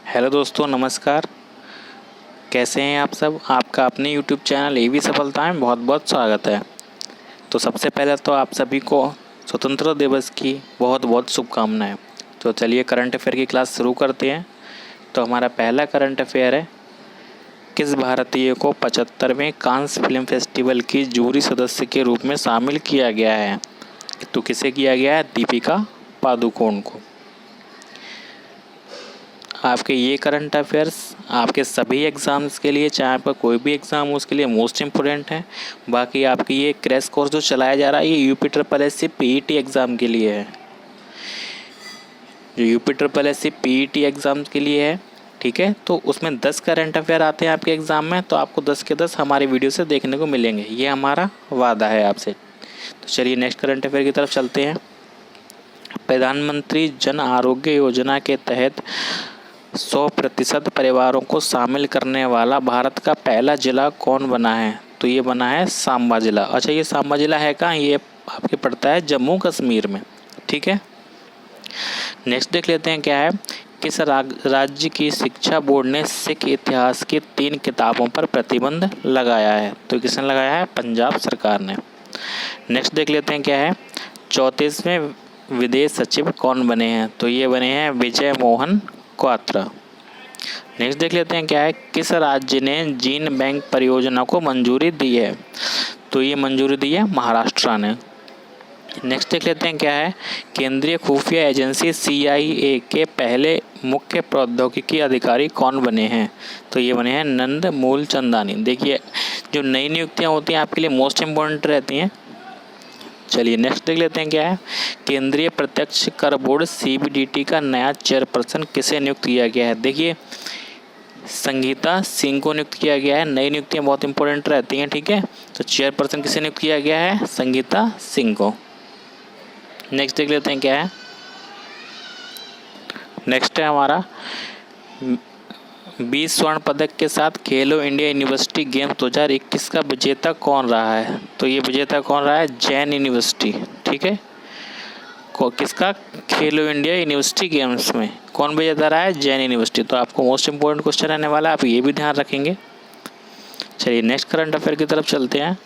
Hello दोस्तों, नमस्कार। कैसे हैं आप सब। आपका अपने YouTube चैनल एवी सफलताएं में बहुत बहुत स्वागत है। तो सबसे पहले तो आप सभी को स्वतंत्रता दिवस की बहुत बहुत शुभकामनाएं। तो चलिए करंट अफेयर की क्लास शुरू करते हैं। तो हमारा पहला करंट अफेयर है, किस भारतीय को 75वें कांस फिल्म फेस्टिवल की जूरी सदस्य के रूप में शामिल किया गया है। तो किसे किया गया है? दीपिका पादुकोण को। आपके ये करंट अफेयर्स आपके सभी एग्ज़ाम्स के लिए, चाहे आपका कोई भी एग्ज़ाम हो उसके लिए मोस्ट इम्पोर्टेंट है। बाकी आपकी ये क्रैश कोर्स जो चलाया जा रहा है ये यूपी पीईटी एग्ज़ाम के लिए है, जो यूपी पीईटी एग्ज़ाम के लिए है। ठीक है, तो उसमें 10 करंट अफेयर आते हैं आपके एग्ज़ाम में, तो आपको 10 के 10 हमारे वीडियो से देखने को मिलेंगे, ये हमारा वादा है आपसे। तो चलिए नेक्स्ट करंट अफेयर की तरफ चलते हैं। प्रधानमंत्री जन आरोग्य योजना के तहत 100% परिवारों को शामिल करने वाला भारत का पहला जिला कौन बना है? तो ये बना है सांबा जिला। अच्छा, ये सांबा जिला है कहाँ? ये आपके पड़ता है जम्मू कश्मीर में। ठीक है, नेक्स्ट देख लेते हैं क्या है। किस राज्य की शिक्षा बोर्ड ने सिख इतिहास की 3 किताबों पर प्रतिबंध लगाया है? तो किसने लगाया है? पंजाब सरकार ने। नेक्स्ट देख लेते हैं क्या है। 34वें विदेश सचिव कौन बने हैं? तो ये बने हैं विजय मोहन क्वात्रा। नेक्स्ट देख लेते हैं क्या है। किस राज्य ने जीन बैंक परियोजना को मंजूरी दी है? तो ये मंजूरी दी है महाराष्ट्र ने। नेक्स्ट देख लेते हैं क्या है। केंद्रीय खुफिया एजेंसी CIA के पहले मुख्य प्रौद्योगिकी अधिकारी कौन बने हैं? तो ये बने हैं नंद मूलचंदानी। देखिए, जो नई नियुक्तियां होती हैं आपके लिए मोस्ट इम्पोर्टेंट रहती हैं। चलिए नेक्स्ट देख लेते हैं क्या है। केंद्रीय प्रत्यक्ष कर बोर्ड CBDT का नया चेयरपर्सन किसे नियुक्त किया गया है? देखिए, संगीता सिंह को नियुक्त किया गया है। नई नियुक्तियां बहुत इंपॉर्टेंट रहती हैं। ठीक है, तो चेयरपर्सन किसे नियुक्त किया गया है? संगीता सिंह को। नेक्स्ट देख लेते हैं क्या है। नेक्स्ट है हमारा 20 स्वर्ण पदक के साथ खेलो इंडिया यूनिवर्सिटी गेम्स 2021 का विजेता कौन रहा है? तो ये विजेता कौन रहा है? जैन यूनिवर्सिटी। ठीक है, किसका? खेलो इंडिया यूनिवर्सिटी गेम्स में कौन विजेता रहा है? जैन यूनिवर्सिटी। तो आपको मोस्ट इंपोर्टेंट क्वेश्चन रहने वाला है, आप ये भी ध्यान रखेंगे। चलिए नेक्स्ट करंट अफेयर की तरफ चलते हैं।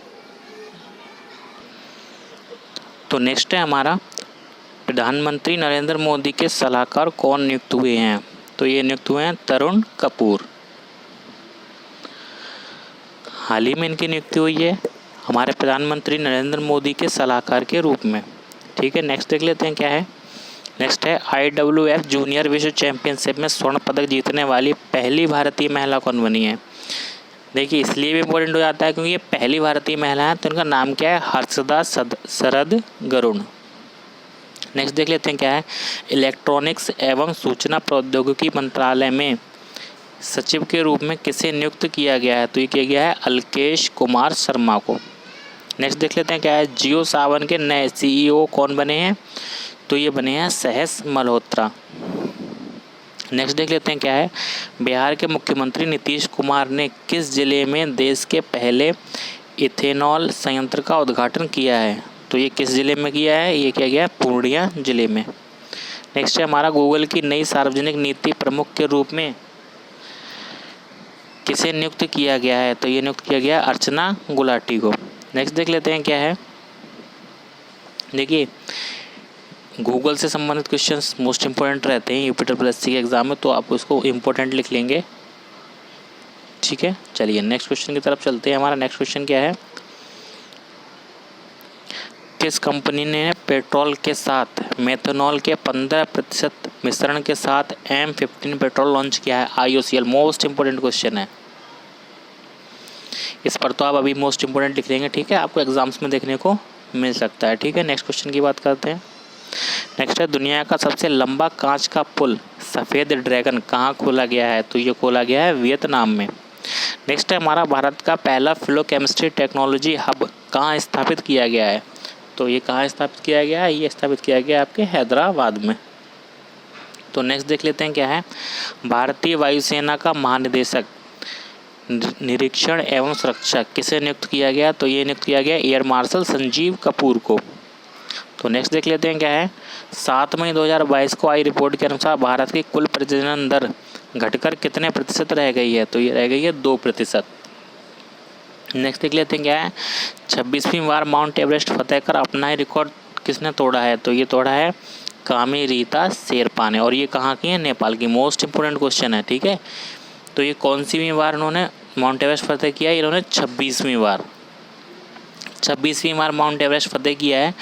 तो नेक्स्ट है हमारा, प्रधानमंत्री नरेंद्र मोदी के सलाहकार कौन नियुक्त हुए हैं? तो ये नियुक्त हुए हैं तरुण कपूर। हाल ही में इनकी नियुक्ति हुई है हमारे प्रधानमंत्री नरेंद्र मोदी के सलाहकार के रूप में। ठीक है, नेक्स्ट देख लेते हैं क्या है। नेक्स्ट है IWF जूनियर विश्व चैंपियनशिप में स्वर्ण पदक जीतने वाली पहली भारतीय महिला कौन बनी है? देखिए, इसलिए भी इम्पोर्टेंट हो जाता है क्योंकि ये पहली भारतीय महिला है। तो इनका नाम क्या है? हर्षदा शरद गरुण। नेक्स्ट देख लेते हैं क्या है। इलेक्ट्रॉनिक्स एवं सूचना प्रौद्योगिकी मंत्रालय में सचिव के रूप में किसे नियुक्त किया गया है? तो ये किया गया है अलकेश कुमार शर्मा को। नेक्स्ट देख लेते हैं क्या है। जियो सावन के नए CEO कौन बने हैं? तो ये बने हैं सहस मल्होत्रा। नेक्स्ट देख लेते हैं क्या है। बिहार के मुख्यमंत्री नीतीश कुमार ने किस जिले में देश के पहले इथेनॉल संयंत्र का उद्घाटन किया है? तो ये किस जिले में किया है? ये किया गया है पूर्णिया जिले में। नेक्स्ट है हमारा, गूगल की नई सार्वजनिक नीति प्रमुख के रूप में किसे नियुक्त किया गया है? तो ये नियुक्त किया गया है अर्चना गुलाटी को। नेक्स्ट देख लेते हैं क्या है। देखिए, गूगल से संबंधित क्वेश्चंस मोस्ट इंपोर्टेंट रहते हैं UPSC के एग्जाम में, तो आप उसको इम्पोर्टेंट लिख लेंगे। ठीक है, चलिए नेक्स्ट क्वेश्चन की तरफ चलते हैं। हमारा नेक्स्ट क्वेश्चन क्या है। किस कंपनी ने पेट्रोल के साथ मेथनॉल के 15% मिश्रण के साथ M15 पेट्रोल लॉन्च किया है? IOCL। मोस्ट इम्पोर्टेंट क्वेश्चन है, इस पर तो आप अभी मोस्ट इम्पोर्टेंट लिख लेंगे। ठीक है, आपको एग्जाम्स में देखने को मिल सकता है। ठीक है, नेक्स्ट क्वेश्चन की बात करते हैं। नेक्स्ट है, दुनिया का सबसे लंबा कांच का पुल सफ़ेद ड्रैगन कहाँ खोला गया है? तो ये खोला गया है वियतनाम में। नेक्स्ट है हमारा, भारत का पहला फ्लोकेमिस्ट्री टेक्नोलॉजी हब कहाँ स्थापित किया गया है? तो ये कहाँ स्थापित किया गया है? ये स्थापित किया गया है आपके हैदराबाद में। तो नेक्स्ट देख लेते हैं क्या है। भारतीय वायुसेना का महानिदेशक निरीक्षण एवं सुरक्षा किसे नियुक्त किया गया? तो ये नियुक्त किया गया एयर मार्शल संजीव कपूर को। तो नेक्स्ट देख लेते हैं क्या है। 7 मई 2022 को आई रिपोर्ट के अनुसार भारत की कुल प्रजनन दर घटकर कितने प्रतिशत रह गई है, तो ये रह गई है 2%। नेक्स्ट देख लेते हैं क्या है। 26वीं बार माउंट एवरेस्ट फतेह कर अपना ही रिकॉर्ड किसने तोड़ा है, तो ये तोड़ा है कामी रीता शेरपा ने। और ये कहाँ की है, नेपाल की। मोस्ट इंपोर्टेंट क्वेश्चन है, ठीक है। तो ये कौन सी बार इन्होंने माउंट एवरेस्ट फतेह किया, इन्होंने 26वीं बार माउंट एवरेस्ट फतेह किया है।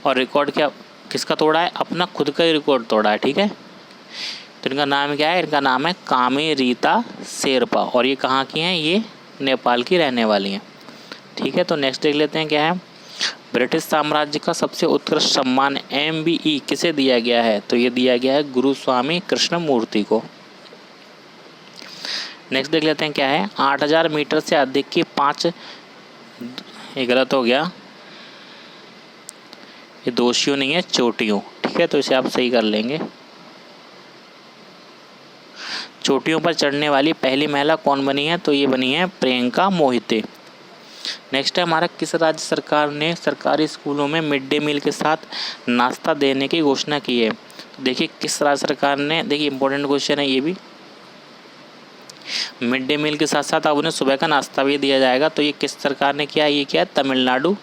और रिकॉर्ड क्या किसका तोड़ा है, अपना खुद का ही रिकॉर्ड तोड़ा है, ठीक है। तो इनका नाम क्या है, इनका नाम है कामी रीता शेरपा। और ये कहाँ की हैं, ये नेपाल की रहने वाली हैं, ठीक है। तो नेक्स्ट देख लेते हैं क्या है। ब्रिटिश साम्राज्य का सबसे उत्कृष्ट सम्मान MBE किसे दिया गया है, तो ये दिया गया है गुरु स्वामी कृष्णमूर्ति को। नेक्स्ट देख लेते हैं क्या है। 8000 मीटर से अधिक की 5, ये गलत हो गया, ये दोषियों नहीं है, चोटियों, ठीक है। तो इसे आप सही कर लेंगे। चोटियों पर चढ़ने वाली पहली महिला कौन बनी है, तो ये बनी है प्रियंका मोहिते। नेक्स्ट है हमारा, किस राज्य सरकार ने सरकारी स्कूलों में मिड डे मील के साथ नाश्ता देने की घोषणा की है, तो देखिए किस राज्य सरकार ने, देखिए इंपॉर्टेंट क्वेश्चन है ये भी। मिड डे मील के साथ साथ अब उन्हें सुबह का नाश्ता भी दिया जाएगा, तो ये किस सरकार ने किया, ये क्या है तमिलनाडु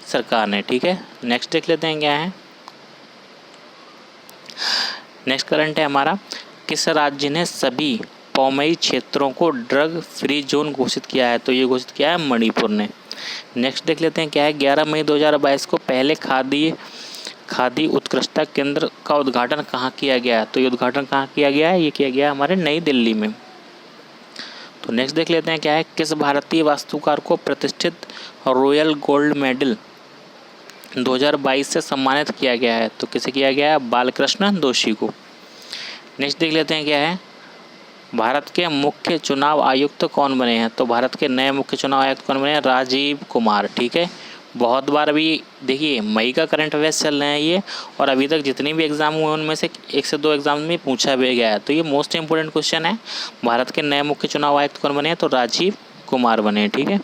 सरकार ने, ठीक है। नेक्स्ट देख लेते हैं क्या है। नेक्स्ट करंट है हमारा, किस राज्य ने सभी पौमई क्षेत्रों को ड्रग फ्री जोन घोषित किया है, तो ये घोषित किया है मणिपुर ने। नेक्स्ट देख लेते हैं क्या है। 11 मई 2022 को पहले खादी उत्कृष्टता केंद्र का उद्घाटन कहाँ किया गया है, तो ये उद्घाटन कहाँ किया गया है, ये किया गया है हमारे नई दिल्ली में। तो नेक्स्ट देख लेते हैं क्या है। किस भारतीय वास्तुकार को प्रतिष्ठित रॉयल गोल्ड मेडल 2022 से सम्मानित किया गया है, तो किसे किया गया है, बालकृष्ण दोषी को। नेक्स्ट देख लेते हैं क्या है। भारत के मुख्य चुनाव आयुक्त कौन बने हैं, तो भारत के नए मुख्य चुनाव आयुक्त कौन बने हैं, राजीव कुमार, ठीक है। बहुत बार अभी देखिए मई का करंट अफेयर्स चल रहे हैं ये, और अभी तक जितने भी एग्जाम हुए उनमें से 1 से 2 एग्जाम में पूछा भी गया है, तो ये मोस्ट इंपोर्टेंट क्वेश्चन है। भारत के नए मुख्य चुनाव आयुक्त कौन बने हैं, तो राजीव कुमार बने हैं, ठीक है।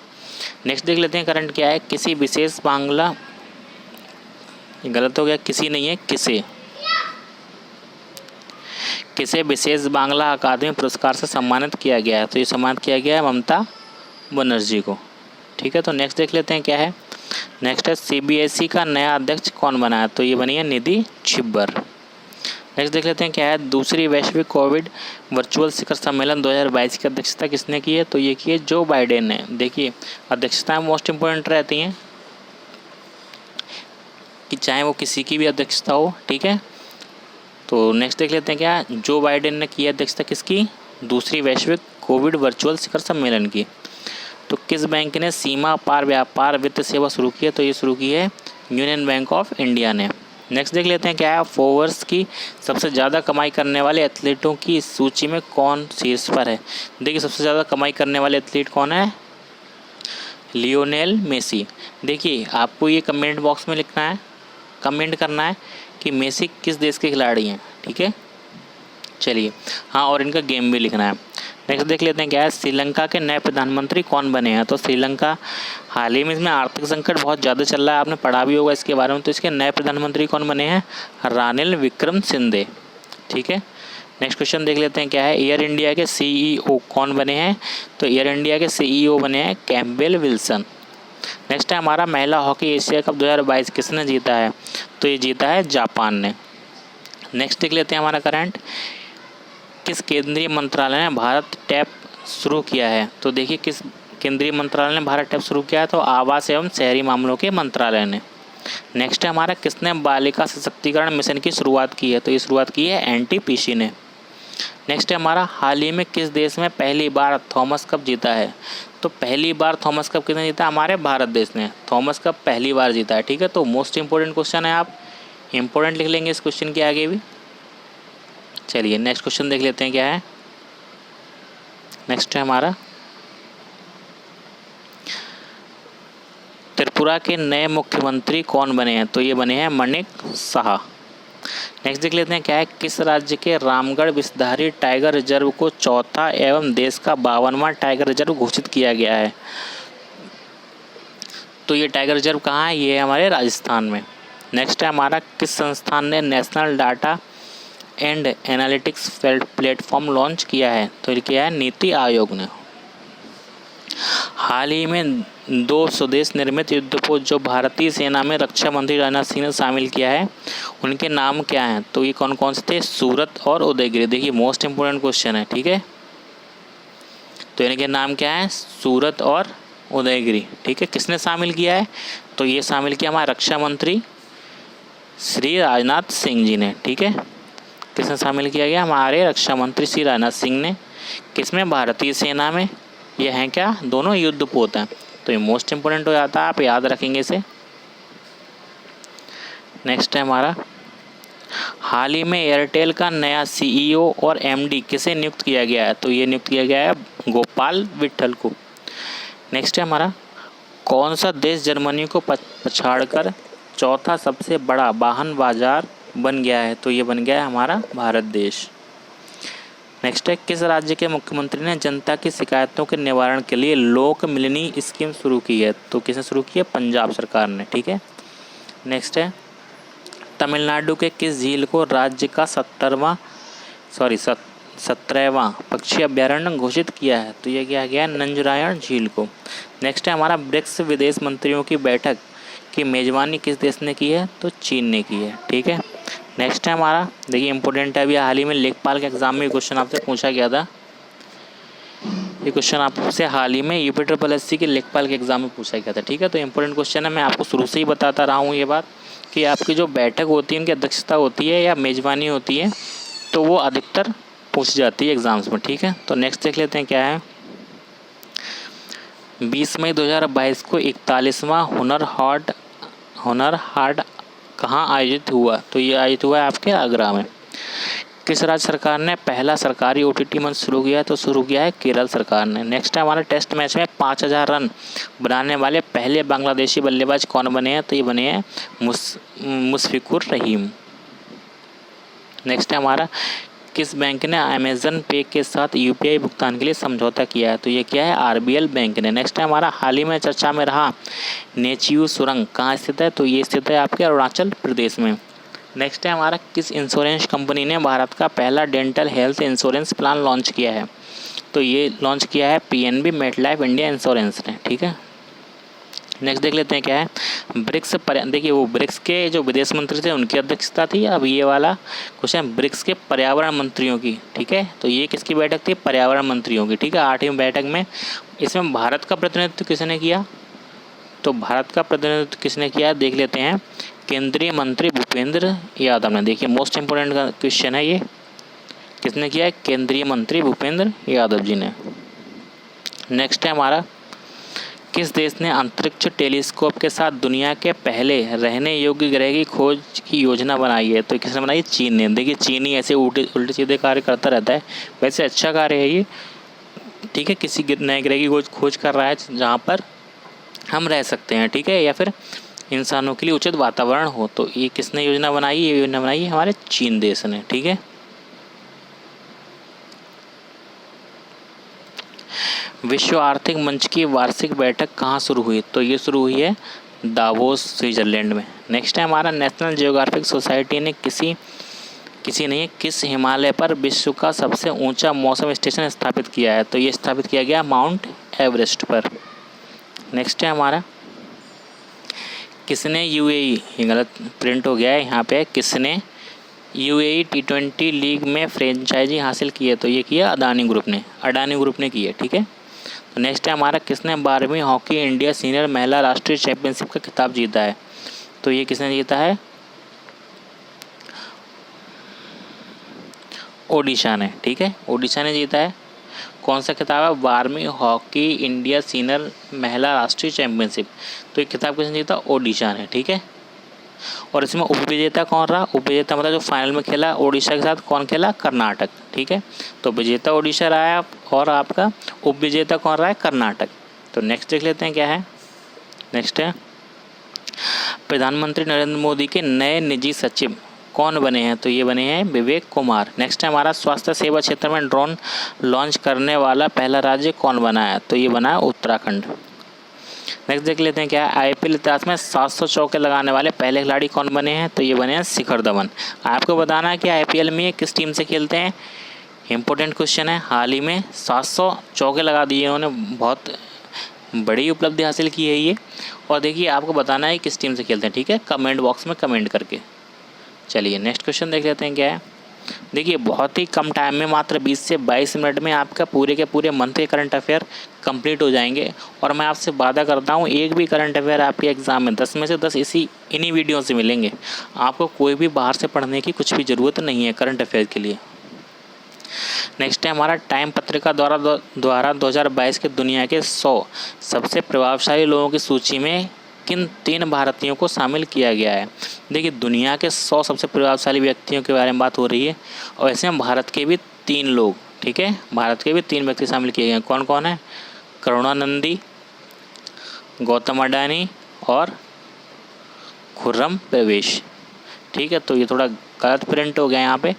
नेक्स्ट देख लेते हैं करंट क्या है। किसी विशेष बांग्ला, गलत हो गया, किसी नहीं है, किसे विशेष बांग्ला अकादमी पुरस्कार से सम्मानित किया गया है, तो ये सम्मानित किया गया है ममता बनर्जी को, ठीक है। तो नेक्स्ट देख लेते हैं क्या है। नेक्स्ट है CBSE का नया अध्यक्ष कौन बना है, तो ये बनी है निधि छिब्बर। नेक्स्ट देख लेते हैं क्या है। दूसरी वैश्विक कोविड वर्चुअल शिखर सम्मेलन 2022 की अध्यक्षता किसने की है, तो ये की है जो बाइडेन ने। देखिए अध्यक्षताएं मोस्ट इंपोर्टेंट रहती हैं, कि चाहे वो किसी की भी अध्यक्षता हो, ठीक है। तो नेक्स्ट देख लेते हैं क्या, जो बाइडेन ने की अध्यक्षता किसकी, दूसरी वैश्विक कोविड वर्चुअल शिखर सम्मेलन की। तो किस बैंक ने सीमा पार व्यापार वित्त सेवा शुरू की है, तो ये शुरू की है यूनियन बैंक ऑफ इंडिया ने। नेक्स्ट देख लेते हैं क्या है। फोर्ब्स की सबसे ज़्यादा कमाई करने वाले एथलीटों की सूची में कौन शीर्ष पर है, देखिए सबसे ज़्यादा कमाई करने वाले एथलीट कौन है, लियोनेल मेसी। देखिए आपको ये कमेंट बॉक्स में लिखना है, कमेंट करना है कि मेसी किस देश के खिलाड़ी हैं, ठीक है। चलिए हाँ, और इनका गेम भी लिखना है। नेक्स्ट देख लेते हैं क्या है। श्रीलंका के नए प्रधानमंत्री कौन बने हैं, तो श्रीलंका हाल ही में इसमें आर्थिक संकट बहुत ज़्यादा चल रहा है, आपने पढ़ा भी होगा इसके बारे में। तो इसके नए प्रधानमंत्री कौन बने हैं, रानिल विक्रमसिंघे, ठीक है। नेक्स्ट क्वेश्चन देख लेते हैं क्या है। एयर इंडिया के CEO कौन बने हैं, तो एयर इंडिया के CEO बने हैं कैम्पबेल विल्सन। नेक्स्ट है हमारा, महिला हॉकी एशिया कप 2022 किसने जीता है, तो ये जीता है जापान ने। नेक्स्ट देख लेते हैं हमारा करंट, किस केंद्रीय मंत्रालय ने भारत टैप शुरू किया है, तो देखिए किस केंद्रीय मंत्रालय ने भारत टैप शुरू किया है, तो आवास एवं शहरी मामलों के मंत्रालय ने। नेक्स्ट है हमारा, किसने बालिका सशक्तिकरण मिशन की शुरुआत की है, तो ये शुरुआत की है NTPC ने। नेक्स्ट है हमारा, हाल ही में किस देश में पहली बार थॉमस कप जीता है, तो पहली बार थॉमस कप किसने जीता, हमारे भारत देश ने थॉमस कप पहली बार जीता है, ठीक है। तो मोस्ट इंपोर्टेंट क्वेश्चन है, आप इंपोर्टेंट लिख लेंगे इस क्वेश्चन के आगे भी। चलिए नेक्स्ट क्वेश्चन देख लेते हैं क्या है। नेक्स्ट है हमारा, त्रिपुरा के नए मुख्यमंत्री कौन बने हैं, तो ये बने हैं माणिक साहा। नेक्स्ट देख लेते हैं क्या है। किस राज्य के रामगढ़ विषधारी टाइगर रिजर्व को चौथा एवं देश का 52वां टाइगर रिजर्व घोषित किया गया है, तो ये टाइगर रिजर्व कहाँ है, ये है हमारे राजस्थान में। नेक्स्ट है हमारा, किस संस्थान ने national data and analytics platform launch किया है? तो ये किया है नीति आयोग ने। हाल ही में 2 स्वदेश निर्मित युद्धपोत जो भारतीय सेना में रक्षा मंत्री राजनाथ सिंह ने शामिल किया है, उनके नाम क्या हैं? तो ये कौन कौन से थे? सूरत और उदयगिरी। देखिए मोस्ट इंपोर्टेंट क्वेश्चन है, ठीक है। तो इनके नाम क्या है? सूरत और उदयगिरी, ठीक है। किसने शामिल किया है? तो ये शामिल किया हमारे रक्षा मंत्री श्री राजनाथ सिंह जी ने, ठीक है। किसने शामिल किया गया? हमारे रक्षा मंत्री श्री राजनाथ सिंह ने। किसमें? भारतीय सेना में। ये हैं क्या? दोनों युद्धपोत हैं। तो ये मोस्ट इंपोर्टेंट हो जाता है, आप याद रखेंगे इसे। नेक्स्ट है हमारा, हाल ही में एयरटेल का नया CEO और MD किसे नियुक्त किया गया है? तो ये नियुक्त किया गया है गोपाल विट्ठल को। नेक्स्ट है हमारा, कौन सा देश जर्मनी को पछाड़कर चौथा सबसे बड़ा वाहन बाजार बन गया है? तो ये बन गया है हमारा भारत देश। नेक्स्ट है, किस राज्य के मुख्यमंत्री ने जनता की शिकायतों के निवारण के लिए लोक मिलनी स्कीम शुरू की है? तो किसने शुरू की है? पंजाब सरकार ने, ठीक है। नेक्स्ट है, तमिलनाडु के किस झील को राज्य का 17वां पक्षी अभ्यारण्य घोषित किया है? तो ये किया गया है नंजरायण झील को। नेक्स्ट है हमारा, ब्रिक्स विदेश मंत्रियों की बैठक की मेजबानी किस देश ने की है? तो चीन ने की है, ठीक है। नेक्स्ट है हमारा, देखिए इंपॉर्टेंट है, अभी हाल ही में लेखपाल के एग्जाम में क्वेश्चन आपसे पूछा गया था। ये क्वेश्चन आपसे हाल ही में UPSSC के लेखपाल के एग्जाम में पूछा गया था, ठीक है। तो इंपॉर्टेंट क्वेश्चन है, मैं आपको शुरू से ही बताता रहा हूँ ये बात कि आपकी जो बैठक होती है, उनकी अध्यक्षता होती है या मेजबानी होती है, तो वो अधिकतर पूछी जाती है एग्जाम्स में, ठीक है। तो नेक्स्ट देख लेते हैं क्या है। 20 मई 2022 को 41वां हुनर हाट कहाँ आयोजित हुआ? तो ये आयोजित हुआ है आपके आगरा में। किस राज्य सरकार ने पहला सरकारी OTT मंच शुरू किया? तो शुरू किया है केरल सरकार ने। नेक्स्ट है हमारा, टेस्ट मैच में 5000 रन बनाने वाले पहले बांग्लादेशी बल्लेबाज कौन बने हैं? तो ये बने हैं मुशफिकुर रहीम। नेक्स्ट है हमारा, किस बैंक ने अमेजन पे के साथ UPI भुगतान के लिए समझौता किया है? तो ये क्या है? RBL बैंक ने। नेक्स्ट है हमारा, हाल ही में चर्चा में रहा नेचियू सुरंग कहाँ स्थित है? तो ये स्थित है आपके अरुणाचल प्रदेश में। नेक्स्ट है हमारा, किस इंश्योरेंस कंपनी ने भारत का पहला dental health insurance plan launch किया है? तो ये लॉन्च किया है PNB मेटलाइफ इंडिया इंश्योरेंस ने, ठीक है। नेक्स्ट देख लेते हैं क्या है। देखिए वो ब्रिक्स के जो विदेश मंत्री थे उनकी अध्यक्षता थी। अब ये वाला क्वेश्चन ब्रिक्स के पर्यावरण मंत्रियों की, ठीक है। तो ये किसकी बैठक थी? पर्यावरण मंत्रियों की, ठीक है। 8वीं बैठक में इसमें भारत का प्रतिनिधित्व किसने किया? तो भारत का प्रतिनिधित्व किसने किया देख लेते हैं, केंद्रीय मंत्री भूपेंद्र यादव ने। देखिए मोस्ट इंपोर्टेंट का क्वेश्चन है ये, किसने किया है? केंद्रीय मंत्री भूपेंद्र यादव जी ने। नेक्स्ट है हमारा, किस देश ने अंतरिक्ष टेलीस्कोप के साथ दुनिया के पहले रहने योग्य ग्रह की खोज की योजना बनाई है? तो किसने बनाई? चीन ने। देखिए चीन ही ऐसे उल्टे सीधे कार्य करता रहता है, वैसे अच्छा कार्य है ये, ठीक है। किसी नए ग्रह की खोज कर रहा है जहाँ पर हम रह सकते हैं, ठीक है, या फिर इंसानों के लिए उचित वातावरण हो। तो ये किसने योजना बनाई? ये योजना बनाई है हमारे चीन देश ने, ठीक है। विश्व आर्थिक मंच की वार्षिक बैठक कहाँ शुरू हुई? तो ये शुरू हुई है दावोस स्विट्जरलैंड में। नेक्स्ट है हमारा, नेशनल जियोग्राफिक सोसाइटी ने किस हिमालय पर विश्व का सबसे ऊंचा मौसम स्टेशन स्थापित किया है? तो ये स्थापित किया गया माउंट एवरेस्ट पर। नेक्स्ट है हमारा, किसने UAE, ये गलत प्रिंट हो गया है यहाँ पे, किसने UAE T20 लीग में फ्रेंचाइजी हासिल की है? तो ये किया अडानी ग्रुप ने की है, ठीक है। तो नेक्स्ट है हमारा, किसने 12वीं हॉकी इंडिया सीनियर महिला राष्ट्रीय चैंपियनशिप का खिताब जीता है? तो ये किसने जीता है? ओडिशा ने, ठीक है, ओडिशा ने जीता है। कौन सा खिताब है? 12वीं हॉकी इंडिया सीनियर महिला राष्ट्रीय चैंपियनशिप। तो ये खिताब किसने जीता? ओडिशा ने, ठीक है। और इसमें उपविजेता कौन रहा? उपविजेता मतलब जो फाइनल में खेला ओडिशा के साथ, कौन खेला? कर्नाटक, ठीक है। तो विजेता ओडिशा रहा है और आपका उपविजेता कौन रहा है? कर्नाटक। तो नेक्स्ट देख लेते हैं क्या है। नेक्स्ट है, प्रधानमंत्री नरेंद्र मोदी के नए निजी सचिव कौन बने हैं? तो ये बने हैं विवेक कुमार। नेक्स्ट है हमारा, स्वास्थ्य सेवा क्षेत्र में ड्रोन लॉन्च करने वाला पहला राज्य कौन बना है? तो ये बना है उत्तराखंड। नेक्स्ट देख लेते हैं क्या है, आईपीएल इतिहास में 700 चौके लगाने वाले पहले खिलाड़ी कौन बने हैं? तो ये बने हैं शिखर धवन। आपको बताना है कि आईपीएल में ये किस टीम से खेलते हैं। इंपॉर्टेंट क्वेश्चन है। हाल ही में 700 चौके लगा दिए उन्होंने, बहुत बड़ी उपलब्धि हासिल की है ये। और देखिए आपको बताना है किस टीम से खेलते हैं, ठीक है, कमेंट बॉक्स में कमेंट करके। चलिए नेक्स्ट क्वेश्चन देख लेते हैं क्या है। देखिए बहुत ही कम टाइम में, मात्र 20 से 22 मिनट में आपका पूरे के पूरे मंथ के करंट अफेयर कंप्लीट हो जाएंगे। और मैं आपसे वादा करता हूँ एक भी करंट अफेयर आपके एग्जाम में 10 में से 10 इन्हीं वीडियो से मिलेंगे। आपको कोई भी बाहर से पढ़ने की कुछ भी ज़रूरत नहीं है करंट अफेयर के लिए। नेक्स्ट है हमारा, टाइम पत्रिका द्वारा 2022 के दुनिया के 100 सबसे प्रभावशाली लोगों की सूची में किन 3 भारतीयों को शामिल किया गया है। देखिए दुनिया के 100 सबसे प्रभावशाली व्यक्तियों के बारे में बात हो रही है, और ऐसे में भारत के भी 3 लोग, ठीक है, भारत के भी 3 व्यक्ति शामिल किए गए हैं। कौन कौन है? करुणानंदी, गौतम अडानी और खुर्रम परवेश। ठीक है, तो ये थोड़ा गलत प्रिंट हो गया यहाँ पे,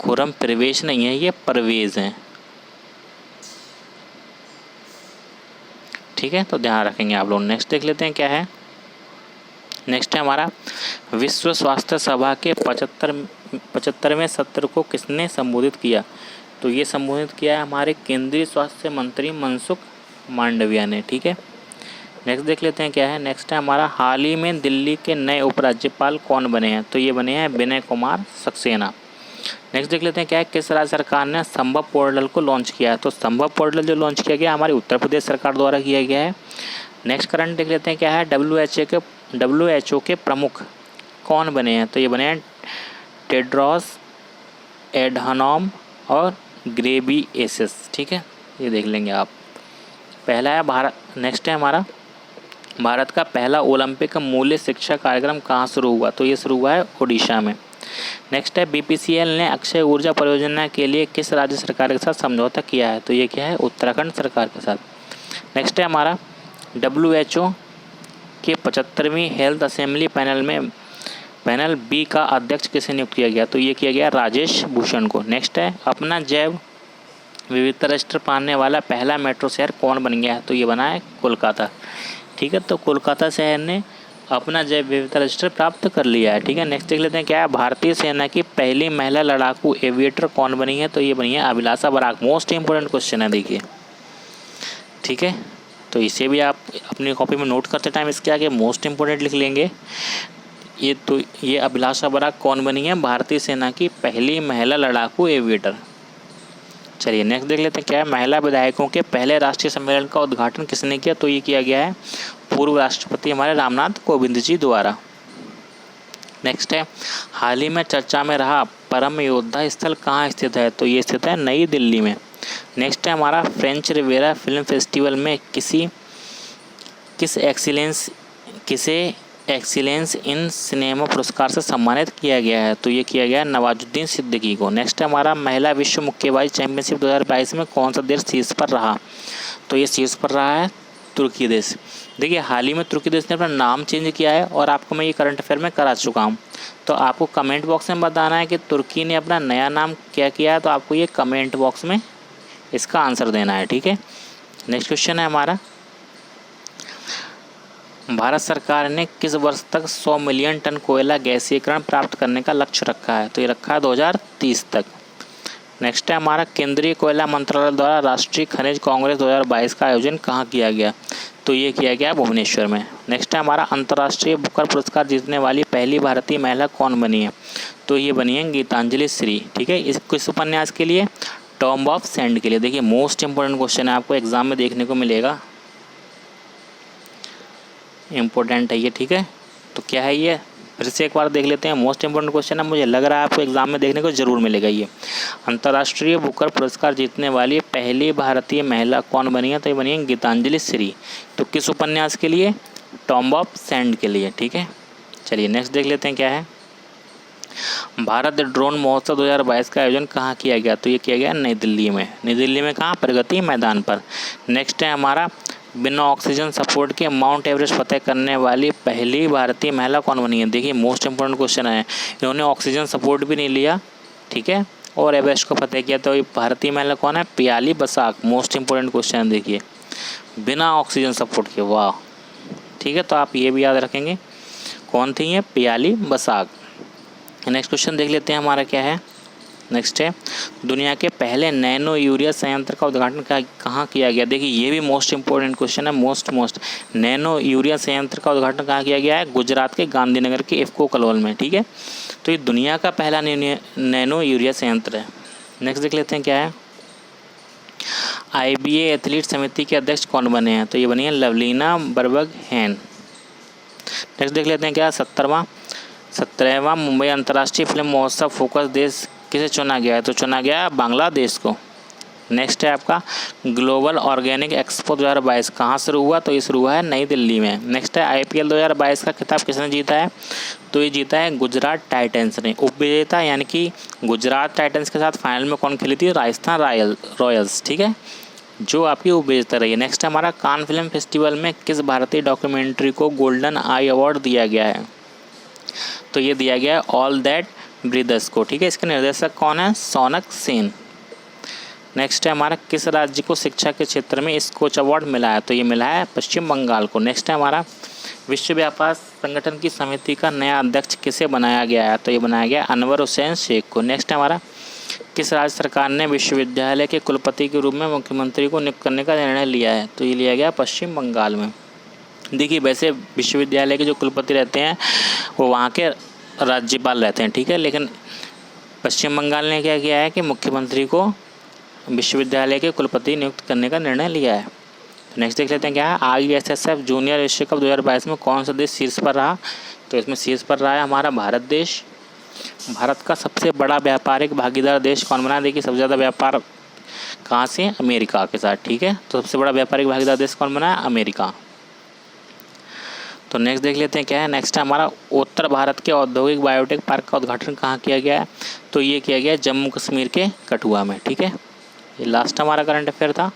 खुर्रम परवेश नहीं है, ये परवेज़ हैं। ठीक है, तो ध्यान रखेंगे आप लोग। नेक्स्ट देख लेते हैं क्या है। नेक्स्ट है हमारा, विश्व स्वास्थ्य सभा के 75वें सत्र को किसने संबोधित किया? तो ये संबोधित किया है हमारे केंद्रीय स्वास्थ्य मंत्री मनसुख मांडविया ने। ठीक है, नेक्स्ट देख लेते हैं क्या है। नेक्स्ट है हमारा, हाल ही में दिल्ली के नए उपराज्यपाल कौन बने हैं? तो ये बने हैं विनय कुमार सक्सेना। नेक्स्ट देख लेते हैं क्या है, किस राज्य सरकार ने संभव पोर्टल को लॉन्च किया है? तो संभव पोर्टल जो लॉन्च किया गया हमारी उत्तर प्रदेश सरकार द्वारा किया गया है। नेक्स्ट करंट देख लेते हैं क्या है, WHO के प्रमुख कौन बने हैं? तो ये बने हैं टेड्रोस एडहानोम और ग्रेबिएसिस। ठीक है, ये देख लेंगे आप। पहला है भारत। नेक्स्ट है हमारा, भारत का पहला ओलंपिक मूल्य शिक्षा कार्यक्रम कहाँ शुरू हुआ? तो ये शुरू हुआ है उड़ीसा में। नेक्स्ट है, BPCL ने अक्षय ऊर्जा परियोजना के लिए किस राज्य सरकार के साथ समझौता किया है? तो ये क्या है? उत्तराखंड सरकार के साथ। नेक्स्ट है हमारा, WHO के 75वीं हेल्थ असेंबली पैनल B का अध्यक्ष किसे नियुक्त किया गया? तो ये किया गया राजेश भूषण को। नेक्स्ट है, अपना जैव विविधता रजिस्टर पाने वाला पहला मेट्रो शहर कौन बन गया है? तो ये बना है कोलकाता। ठीक है, तो कोलकाता शहर ने अपना जैव विविधता रजिस्टर प्राप्त कर लिया है। ठीक है, नेक्स्ट देख लेते हैं क्या है, भारतीय सेना की पहली महिला लड़ाकू एविएटर कौन बनी है? तो ये बनी है अभिलाषा बराक। मोस्ट इंपोर्टेंट क्वेश्चन है, देखिए। ठीक है, तो इसे भी आप अपनी कॉपी में नोट करते टाइम इसके आगे मोस्ट इंपोर्टेंट लिख लेंगे। ये अभिलाषा बराक कौन बनी है? भारतीय सेना की पहली महिला लड़ाकू एविएटर। चलिए नेक्स्ट देख लेते हैं क्या है, महिला विधायकों के पहले राष्ट्रीय सम्मेलन का उद्घाटन किसने किया? तो ये किया गया है पूर्व राष्ट्रपति हमारे रामनाथ कोविंद जी द्वारा। नेक्स्ट है, हाल ही में चर्चा में रहा परम योद्धा स्थल कहाँ स्थित है? तो ये स्थित है नई दिल्ली में। नेक्स्ट है हमारा, फ्रेंच रिवेरा फिल्म फेस्टिवल में किसे एक्सीलेंस इन सिनेमा पुरस्कार से सम्मानित किया गया है? तो ये किया गया नवाजुद्दीन सिद्दीकी को। नेक्स्ट है हमारा, महिला विश्व मुक्केबाजी चैंपियनशिप 2022 में कौन सा देश शीर्ष पर रहा? तो ये शीर्ष पर रहा है तुर्की देश। देखिए हाल ही में तुर्की देश ने अपना नाम चेंज किया है, और आपको मैं ये करंट अफेयर में करा चुका हूँ। तो आपको कमेंट बॉक्स में बताना है कि तुर्की ने अपना नया नाम क्या किया है, तो आपको ये कमेंट बॉक्स में इसका आंसर देना है। ठीक है, नेक्स्ट क्वेश्चन है हमारा, भारत सरकार ने किस वर्ष तक 100 मिलियन टन कोयला गैसीकरण प्राप्त करने का लक्ष्य रखा है? तो ये रखा है 2030 तक। नेक्स्ट है हमारा, केंद्रीय कोयला मंत्रालय द्वारा राष्ट्रीय खनिज कांग्रेस 2022 का आयोजन कहाँ किया गया? तो ये किया गया भुवनेश्वर में। नेक्स्ट है हमारा, अंतर्राष्ट्रीय बुकर पुरस्कार जीतने वाली पहली भारतीय महिला कौन बनी है? तो ये बनी है गीतांजलि श्री। ठीक है, इस किस उपन्यास के लिए? टॉम्ब ऑफ सैंड के लिए। देखिए मोस्ट इंपोर्टेंट क्वेश्चन है, आपको एग्जाम में देखने को मिलेगा, इम्पोर्टेंट है ये। ठीक है, तो क्या है ये, फिर से एक बार देख लेते हैं। मोस्ट इंपोर्टेंट क्वेश्चन है, मुझे लग रहा है आपको एग्जाम में देखने को जरूर मिलेगा ये। अंतर्राष्ट्रीय बुकर पुरस्कार जीतने वाली पहली भारतीय महिला कौन बनी है? तो ये बनी है गीतांजलि श्री। तो किस उपन्यास के लिए? टॉम्ब ऑफ सैंड के लिए। ठीक है, चलिए नेक्स्ट देख लेते हैं क्या है, भारत ड्रोन महोत्सव 2022 का आयोजन कहाँ किया गया? तो ये किया गया नई दिल्ली में। नई दिल्ली में कहाँ? प्रगति मैदान पर। नेक्स्ट है हमारा, बिना ऑक्सीजन सपोर्ट के माउंट एवरेस्ट फतेह करने वाली पहली भारतीय महिला कौन बनी है? देखिए मोस्ट इंपोर्टेंट क्वेश्चन है, इन्होंने ऑक्सीजन सपोर्ट भी नहीं लिया, ठीक है, और एवरेस्ट को फतेह किया। तो ये भारतीय महिला कौन है? Piyali Basak. Most important question है, देखिए बिना ऑक्सीजन सपोर्ट के। वाह, ठीक है, तो आप ये भी याद रखेंगे। कौन थी ये? पियाली बसाक। नेक्स्ट क्वेश्चन देख लेते हैं हमारा क्या है। नेक्स्ट है, दुनिया के पहले नैनो यूरिया संयंत्र का उद्घाटन कहाँ किया गया? देखिए ये भी मोस्ट इंपॉर्टेंट क्वेश्चन है। मोस्ट नैनो यूरिया संयंत्र का उद्घाटन कहाँ किया गया है? गुजरात के गांधीनगर के इफ्को कलोल में। ठीक है, तो ये दुनिया का पहला नैनो यूरिया संयंत्र है। नेक्स्ट देख लेते हैं क्या है। IBA एथलीट समिति के अध्यक्ष कौन बने हैं? तो ये बनी है लवलीना बर्बगहेन। नेक्स्ट देख लेते हैं क्या, 17वां मुंबई अंतर्राष्ट्रीय फिल्म महोत्सव फोकस देश किसे चुना गया है? तो चुना गया है बांग्लादेश को। नेक्स्ट है आपका ग्लोबल ऑर्गेनिक एक्सपो 2022 कहाँ शुरू हुआ? तो ये शुरू हुआ है नई दिल्ली में। नेक्स्ट है IPL 2022 का खिताब किसने जीता है? तो ये जीता है गुजरात टाइटंस ने। उपविजेता यानी कि गुजरात टाइटंस के साथ फाइनल में कौन खेली थी? राजस्थान रॉयल्स। ठीक है, जो आपकी उपविजेता रही है। नेक्स्ट है हमारा कान फिल्म फेस्टिवल में किस भारतीय डॉक्यूमेंट्री को गोल्डन आई अवार्ड दिया गया है? तो ये दिया गया है ऑल दैट ब्रीदर्स को। ठीक है, इसके निर्देशक कौन है? सोनक सेन। नेक्स्ट है हमारा किस राज्य को शिक्षा के क्षेत्र में स्कोच अवार्ड मिला है? तो ये मिला है पश्चिम बंगाल को। नेक्स्ट है हमारा विश्व व्यापार संगठन की समिति का नया अध्यक्ष किसे बनाया गया है? तो ये बनाया गया अनवर हुसैन शेख को। नेक्स्ट है हमारा किस राज्य सरकार ने विश्वविद्यालय के कुलपति के रूप में मुख्यमंत्री को नियुक्त करने का निर्णय लिया है? तो ये लिया गया पश्चिम बंगाल में। देखिए वैसे विश्वविद्यालय के जो कुलपति रहते हैं वो वहाँ के राज्यपाल रहते हैं। ठीक है, लेकिन पश्चिम बंगाल ने क्या किया है कि मुख्यमंत्री को विश्वविद्यालय के कुलपति नियुक्त करने का निर्णय लिया है। तो नेक्स्ट देख लेते हैं क्या है। ISSF जूनियर एशिया कप 2022 में कौन सा देश शीर्ष पर रहा? तो इसमें शीर्ष पर रहा है हमारा भारत देश। भारत का सबसे बड़ा व्यापारिक भागीदार देश कौन बना? देखिए सबसे ज़्यादा व्यापार कहाँ से? अमेरिका के साथ। ठीक है, तो सबसे बड़ा व्यापारिक भागीदार देश कौन बना है? अमेरिका। तो नेक्स्ट देख लेते हैं क्या है। नेक्स्ट है हमारा उत्तर भारत के औद्योगिक बायोटेक पार्क का उद्घाटन कहाँ किया गया है? तो ये किया गया है जम्मू कश्मीर के कठुआ में। ठीक है, ये लास्ट हमारा करंट अफेयर था।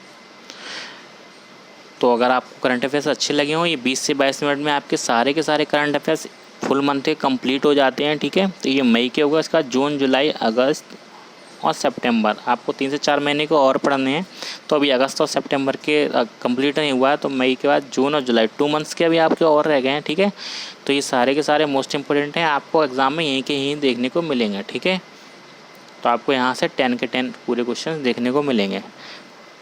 तो अगर आपको करंट अफेयर्स अच्छे लगे हों, ये 20 से 22 मिनट में आपके सारे के सारे करंट अफेयर्स फुल मंथ के कंप्लीट हो जाते हैं। ठीक है, तो ये मई के होगा, इसका जून, जुलाई, अगस्त और सितंबर आपको 3 से 4 महीने को और पढ़ने हैं। तो अभी अगस्त और सितंबर के कंप्लीट नहीं हुआ है, तो मई के बाद जून और जुलाई 2 मंथ्स के अभी आपके और रह गए हैं। ठीक है, तो ये सारे के सारे मोस्ट इंपॉर्टेंट हैं, आपको एग्ज़ाम में यहीं के यहीं देखने को मिलेंगे। ठीक है, तो आपको यहाँ से 10 के 10 पूरे क्वेश्चन देखने को मिलेंगे।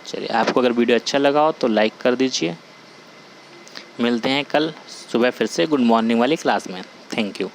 चलिए, आपको अगर वीडियो अच्छा लगा हो तो लाइक कर दीजिए। मिलते हैं कल सुबह फिर से गुड मॉर्निंग वाली क्लास में। Thank you.